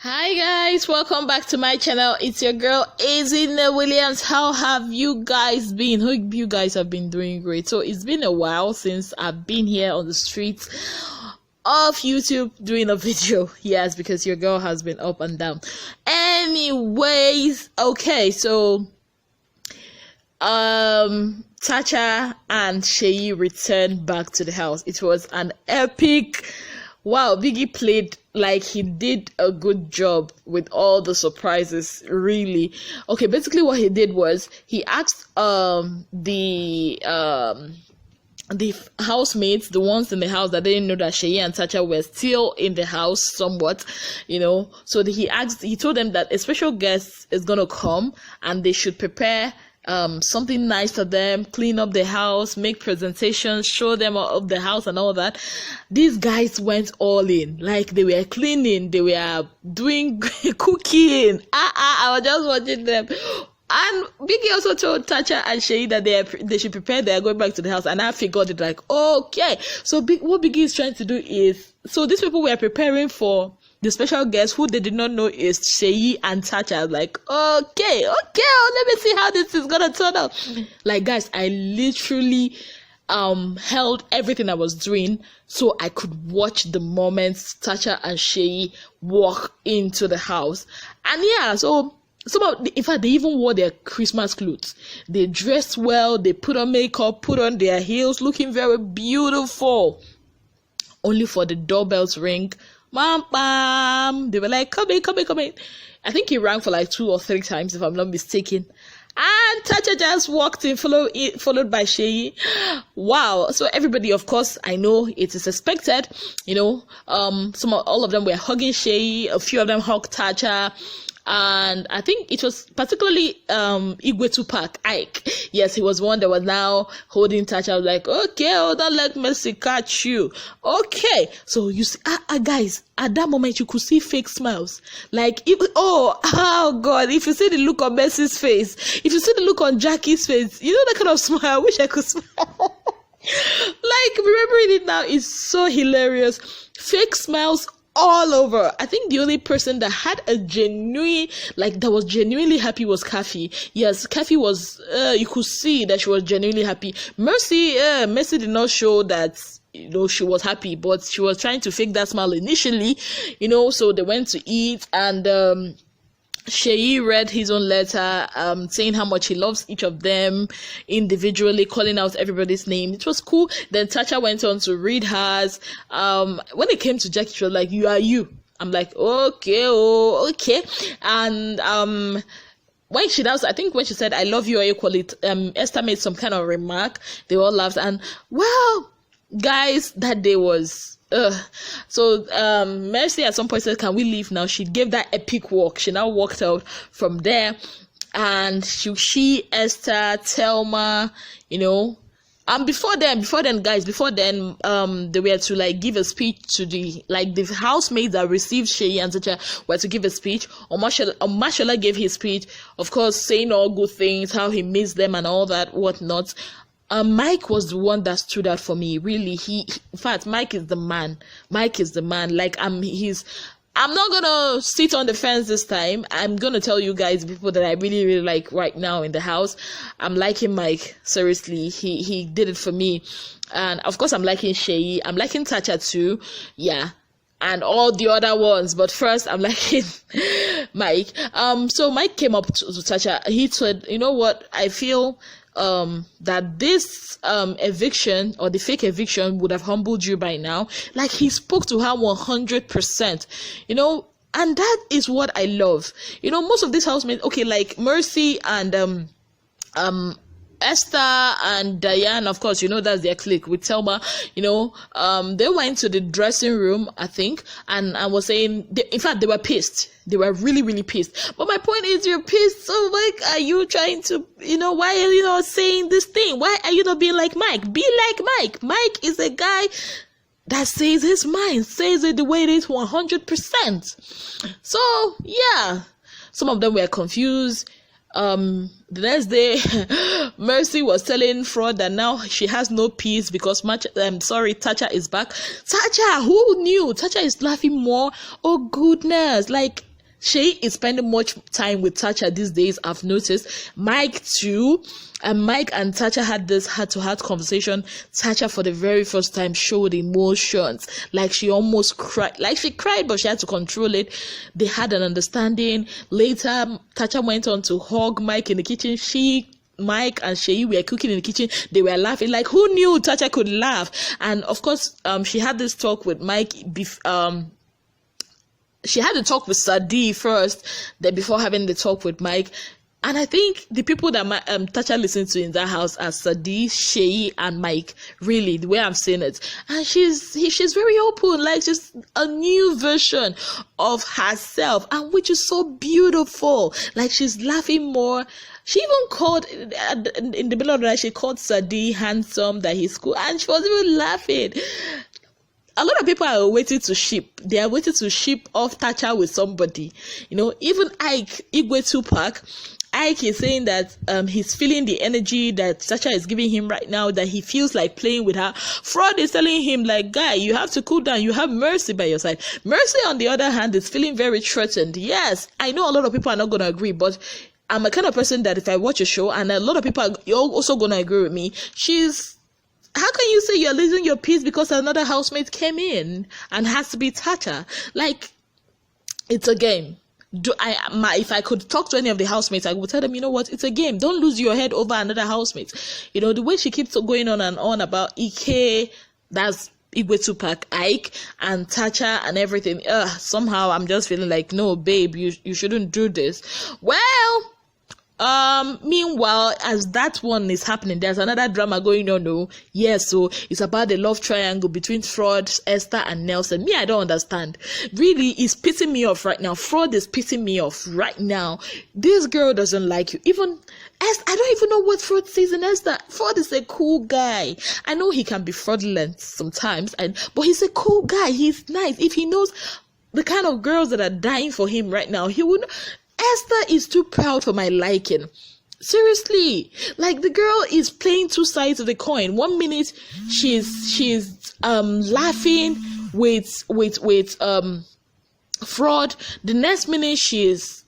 Hi guys, welcome back to my channel. It's your girl Azina Williams. How have you guys been? Hope you guys have been doing great. So it's been a while since I've been here on the streets of YouTube doing a video. Yes, because your girl has been up and down. Anyways, okay, so Tacha and Sheyi returned back to the house. It was an epic. Wow, Biggie played like he did a good job with all the surprises, really. Okay, basically what he did was he asked the housemates, the ones in the house that didn't know that Sheyi and Tacha were still in the house somewhat, so he told them that a special guest is gonna come and they should prepare something nice for them, clean up the house, make presentations, show them of the house and all that. These guys went all in, like they were cleaning, they were doing cooking. I was just watching them. And Biggie also told Tacha and Sheyi that they should prepare, they are going back to the house. And I figured it like, okay. So what Biggie is trying to do is, so these people were preparing for the special guest who they did not know is Sheyi and Tacha. Like, okay, let me see how this is gonna turn out. Like, guys, I literally held everything I was doing so I could watch the moments Tacha and Sheyi walk into the house. And yeah, so in fact, they even wore their Christmas clothes. They dressed well, they put on makeup, put on their heels, looking very beautiful. Only for the doorbell to ring. Bam, bam. They were like, come in. I think he rang for like 2 or 3 times, if I'm not mistaken. And Tacha just walked in, followed by Sheyi. Wow. So everybody, of course, I know it is expected. All of them were hugging Sheyi. A few of them hugged Tacha. And I think it was particularly Igwe Tupac, Ike. Yes, he was one that was now holding Tacha. I was like, okay, don't let Mercy catch you. Okay. So you see, guys, at that moment you could see fake smiles. Like, oh God, if you see the look on Mercy's face, if you see the look on Jackie's face, you know that kind of smile. I wish I could smile. Like, remembering it now is so hilarious. Fake smiles all over. I think the only person that had a that was genuinely happy was Kathy. Yes, Kathy was, you could see that she was genuinely happy. Mercy did not show that, she was happy, but she was trying to fake that smile initially, so they went to eat, and Sheyi read his own letter, saying how much he loves each of them individually, calling out everybody's name. It was cool. Then Tacha went on to read hers. When it came to Jackie, she was like, "You are you." I'm like, okay. And when she said, "I love you," equally, Esther made some kind of remark. They all laughed, and well, guys, that day was. So Mercy at some point said, "Can we leave now?" She gave that epic walk. She now walked out from there, and she Esther, Thelma, and before then, guys, they were to like give a speech to the housemaids that received Sheyi and Tacha were to give a speech. Omashola gave his speech, of course, saying all good things, how he missed them and all that whatnot. Mike was the one that stood out for me. Really, in fact, Mike is the man. Like, I'm not gonna sit on the fence this time. I'm gonna tell you guys people that I really, really like right now in the house. I'm liking Mike. Seriously, he did it for me. And of course, I'm liking Sheyi. I'm liking Tacha too. Yeah. And all the other ones, but first I'm liking Mike. So Mike came up to Tacha. He said, "You know what? I feel that this eviction or the fake eviction would have humbled you by now." Like, he spoke to her 100%, and that is what I love. Most of these housemates, okay, like Mercy and Esther and Diane, of course, that's their clique with Thelma. They went to the dressing room, I think, and I was saying, in fact, they were pissed. They were really, really pissed. But my point is, you're pissed. So, like, are you trying to, why are you not saying this thing? Why are you not being like Mike? Be like Mike. Mike is a guy that says his mind, says it the way it is 100%. So, yeah, some of them were confused. The next day, Mercy was telling Frodd that now she has no peace because Tacha is back. Tacha, who knew? Tacha is laughing more. Oh goodness, like She is spending much time with Tacha these days, I've noticed. Mike too. And Mike and Tacha had this heart-to-heart conversation. Tacha, for the very first time, showed emotions. Like she almost cried. Like she cried, but she had to control it. They had an understanding. Later, Tacha went on to hug Mike in the kitchen. Mike and Sheyi were cooking in the kitchen. They were laughing. Like, who knew Tacha could laugh? And of course, she had this talk with Mike. She had to talk with Sadi first, then before having the talk with Mike. And I think the people that Tacha listens to in that house are Sadi, Sheyi, and Mike. Really, the way I'm saying it. And she's very open, like she's a new version of herself, and which is so beautiful. Like she's laughing more. She even called in the middle of the night. She called Sadi handsome, that he's cool, and she was even laughing. A lot of people are waiting to ship. They are waiting to ship off Tacha with somebody. You know, even Igwe Tupac. Ike is saying that he's feeling the energy that Tacha is giving him right now, that he feels like playing with her. Frodd is telling him, like, guy, you have to cool down. You have Mercy by your side. Mercy, on the other hand, is feeling very threatened. Yes, I know a lot of people are not going to agree, but I'm a kind of person that if I watch a show, and a lot of people are also going to agree with me, how can you say you're losing your peace because another housemate came in and has to be Tacha? Like, it's a game. If I could talk to any of the housemates, I would tell them, you know what, it's a game. Don't lose your head over another housemate. You know, the way she keeps going on and on about Ike, that's Igwe Tupac, Ike, and Tacha and everything. Somehow I'm just feeling like, no, babe, you shouldn't do this. Well, meanwhile, as that one is happening, there's another drama going on. No, yes, so it's about the love triangle between Frodd, Esther, and Nelson. Me, I don't understand. Really, it's pissing me off right now. Frodd is pissing me off right now. This girl doesn't like you. Even Esther, I don't even know what Frodd sees in Esther. Frodd is a cool guy. I know he can be fraudulent sometimes, but he's a cool guy. He's nice. If he knows the kind of girls that are dying for him right now, he would. Esther is too proud for my liking. Seriously, like the girl is playing two sides of the coin. 1 minute she's laughing with Frodd. The next minute she's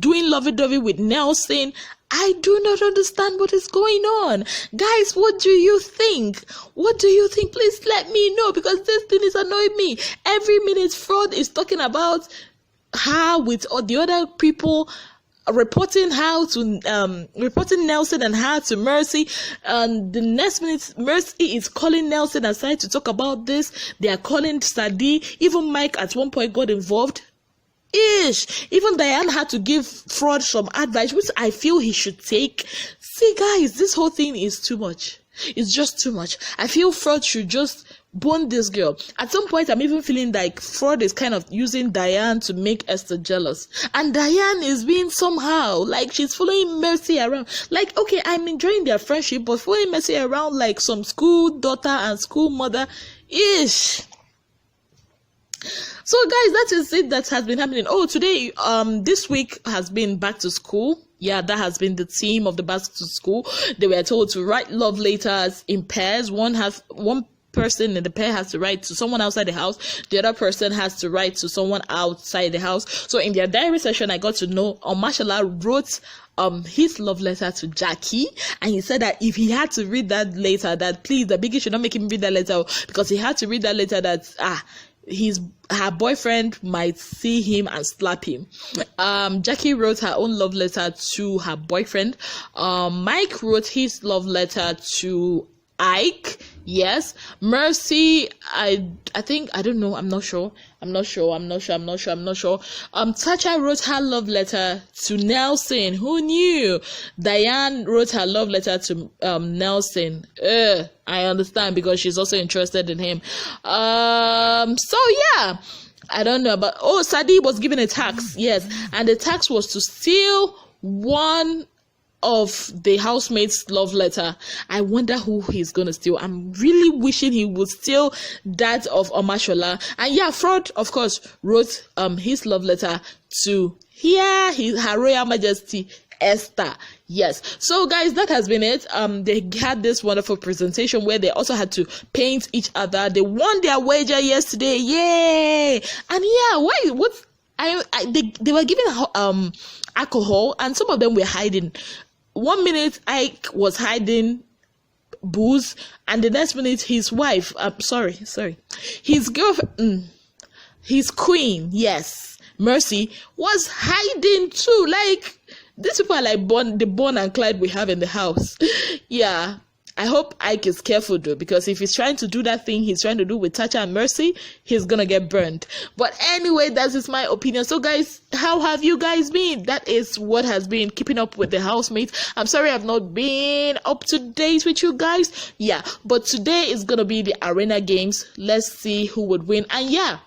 doing lovey-dovey with Nelson. I do not understand what is going on. Guys, what do you think? What do you think? Please let me know, because this thing is annoying me. Every minute Frodd is talking about her with all the other people, reporting Nelson and her to Mercy, and the next minute Mercy is calling Nelson aside to talk about this. They are calling Sadi. Even Mike at one point got involved. Even Diane had to give Frodd some advice, which I feel he should take. See, guys, this whole thing is too much. It's just too much. I feel Frodd should just bone this girl. At some point, I'm even feeling like Frodd is kind of using Diane to make Esther jealous. And Diane is being somehow, like, she's following Mercy around. Like, okay, I'm enjoying their friendship, but following Mercy around like some school daughter and school mother. So, guys, that is it that has been happening. Oh, today, this week has been back to school. Yeah, that has been the theme of the back to school. They were told to write love letters in pairs. One person in the pair has to write to someone outside the house. The other person has to write to someone outside the house. So in their diary session, I got to know Omashola wrote his love letter to Jackie, and he said that if he had to read that letter, that please, the biggie should not make him read that letter, because he had to read that letter that her boyfriend might see him and slap him. Jackie wrote her own love letter to her boyfriend. Mike wrote his love letter to Ike. Yes. Mercy, I think, I don't know, I'm not sure. Tacha wrote her love letter to Nelson. Who knew? Diane wrote her love letter to Nelson. I understand, because she's also interested in him. So yeah, I don't know, but Sadi was given a tax. Yes, and the tax was to steal one of the housemate's love letter. I wonder who he's gonna steal. I'm really wishing he would steal that of Omashola. And yeah, Frodd, of course, wrote his love letter to Her Royal Majesty Esther. Yes. So guys, that has been it. They had this wonderful presentation where they also had to paint each other. They won their wager yesterday. Yay! And yeah, what's they were giving alcohol, and some of them were hiding. 1 minute Ike was hiding booze, and the next minute his wife, his girlfriend, his queen, yes, Mercy, was hiding too. Like, these people are like the Bonnie and Clyde we have in the house. Yeah. I hope Ike is careful though, because if he's trying to do that thing he's trying to do with Tacha and Mercy, he's gonna get burned. But anyway, that is my opinion. So guys, how have you guys been? That is what has been keeping up with the housemates. I'm sorry I've not been up to date with you guys. Yeah, but today is gonna be the arena games. Let's see who would win. And yeah,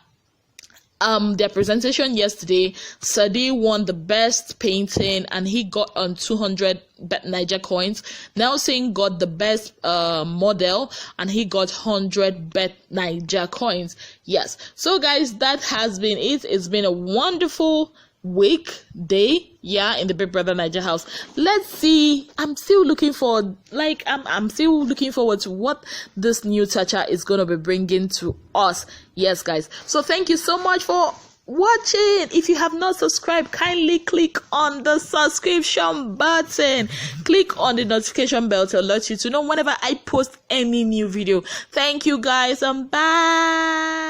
their presentation yesterday, Sadi won the best painting and he got on 200 Bet Niger coins. Nelson got the best model and he got 100 Bet Niger coins. Yes, so guys, that has been it. It's been a wonderful day, yeah, in the Big Brother Niger house. Let's see. I'm still looking forward to what this new Tacha is gonna be bringing to us. Yes guys, so thank you so much for watching. If you have not subscribed, kindly click on the subscription button, click on the notification bell to alert you to know whenever I post any new video. Thank you guys, and bye.